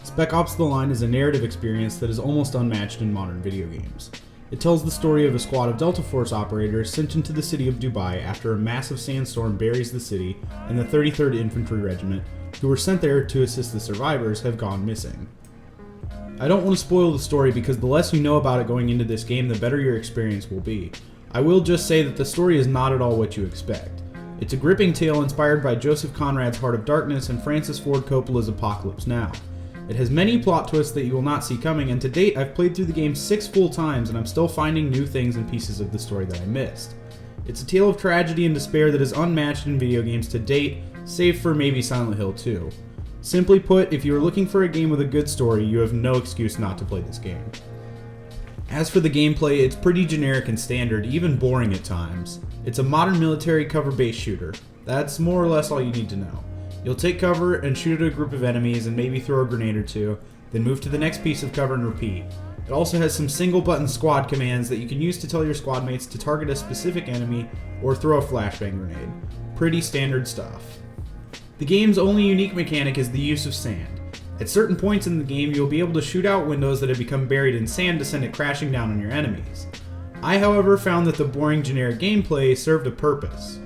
Spec Ops: The Line is a narrative experience that is almost unmatched in modern video games. It tells the story of a squad of Delta Force operators sent into the city of Dubai after a massive sandstorm buries the city, and the 33rd Infantry Regiment, who were sent there to assist the survivors, have gone missing. I don't want to spoil the story because the less you know about it going into this game, the better your experience will be. I will just say that the story is not at all what you expect. It's a gripping tale inspired by Joseph Conrad's Heart of Darkness and Francis Ford Coppola's Apocalypse Now. It has many plot twists that you will not see coming, and to date I've played through the game 6 full times and I'm still finding new things and pieces of the story that I missed. It's a tale of tragedy and despair that is unmatched in video games to date, save for maybe Silent Hill 2. Simply put, if you are looking for a game with a good story, you have no excuse not to play this game. As for the gameplay, it's pretty generic and standard, even boring at times. It's a modern military cover-based shooter. That's more or less all you need to know. You'll take cover and shoot at a group of enemies and maybe throw a grenade or two, then move to the next piece of cover and repeat. It also has some single button squad commands that you can use to tell your squad mates to target a specific enemy or throw a flashbang grenade. Pretty standard stuff. The game's only unique mechanic is the use of sand. At certain points in the game, you'll be able to shoot out windows that have become buried in sand to send it crashing down on your enemies. I, however, found that the boring generic gameplay served a purpose.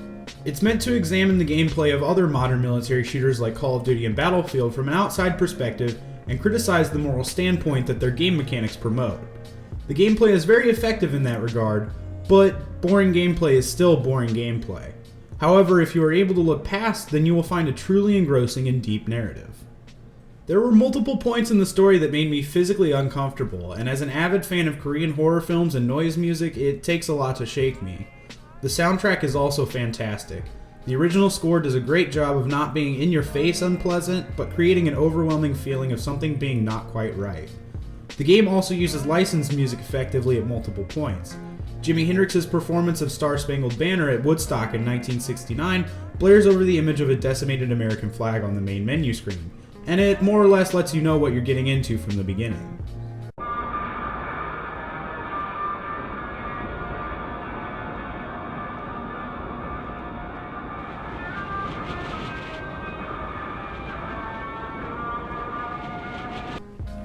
It's meant to examine the gameplay of other modern military shooters like Call of Duty and Battlefield from an outside perspective and criticize the moral standpoint that their game mechanics promote. The gameplay is very effective in that regard, but boring gameplay is still boring gameplay. However, if you are able to look past, then you will find a truly engrossing and deep narrative. There were multiple points in the story that made me physically uncomfortable, and as an avid fan of Korean horror films and noise music, it takes a lot to shake me. The soundtrack is also fantastic. The original score does a great job of not being in your face unpleasant, but creating an overwhelming feeling of something being not quite right. The game also uses licensed music effectively at multiple points. Jimi Hendrix's performance of Star Spangled Banner at Woodstock in 1969 blares over the image of a decimated American flag on the main menu screen, and it more or less lets you know what you're getting into from the beginning.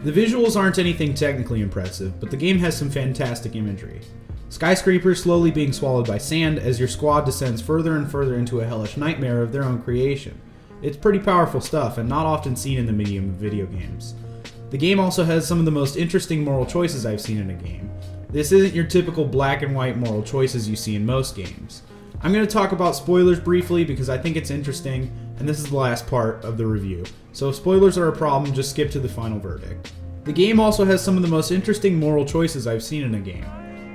The visuals aren't anything technically impressive, but the game has some fantastic imagery. Skyscrapers slowly being swallowed by sand as your squad descends further and further into a hellish nightmare of their own creation. It's pretty powerful stuff and not often seen in the medium of video games. The game also has some of the most interesting moral choices I've seen in a game. This isn't your typical black and white moral choices you see in most games. I'm going to talk about spoilers briefly because I think it's interesting, and this is the last part of the review. So if spoilers are a problem, just skip to the final verdict. The game also has some of the most interesting moral choices I've seen in a game.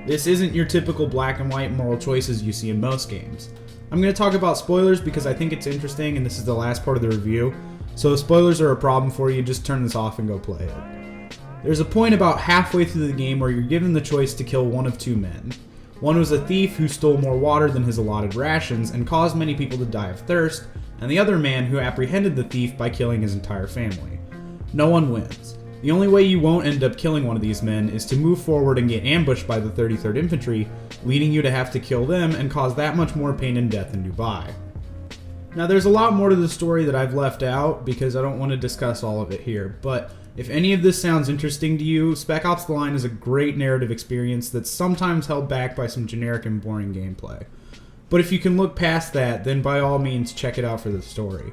This isn't your typical black and white moral choices you see in most games. I'm going to talk about spoilers because I think it's interesting and this is the last part of the review. So if spoilers are a problem for you, just turn this off and go play it. There's a point about halfway through the game where you're given the choice to kill one of two men. One was a thief who stole more water than his allotted rations and caused many people to die of thirst, and the other man who apprehended the thief by killing his entire family. No one wins. The only way you won't end up killing one of these men is to move forward and get ambushed by the 33rd Infantry, leading you to have to kill them and cause that much more pain and death in Dubai. Now there's a lot more to the story that I've left out because I don't want to discuss all of it here, but if any of this sounds interesting to you, Spec Ops: The Line is a great narrative experience that's sometimes held back by some generic and boring gameplay. But if you can look past that, then by all means check it out for the story.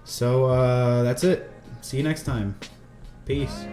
So that's it. See you next time. Peace.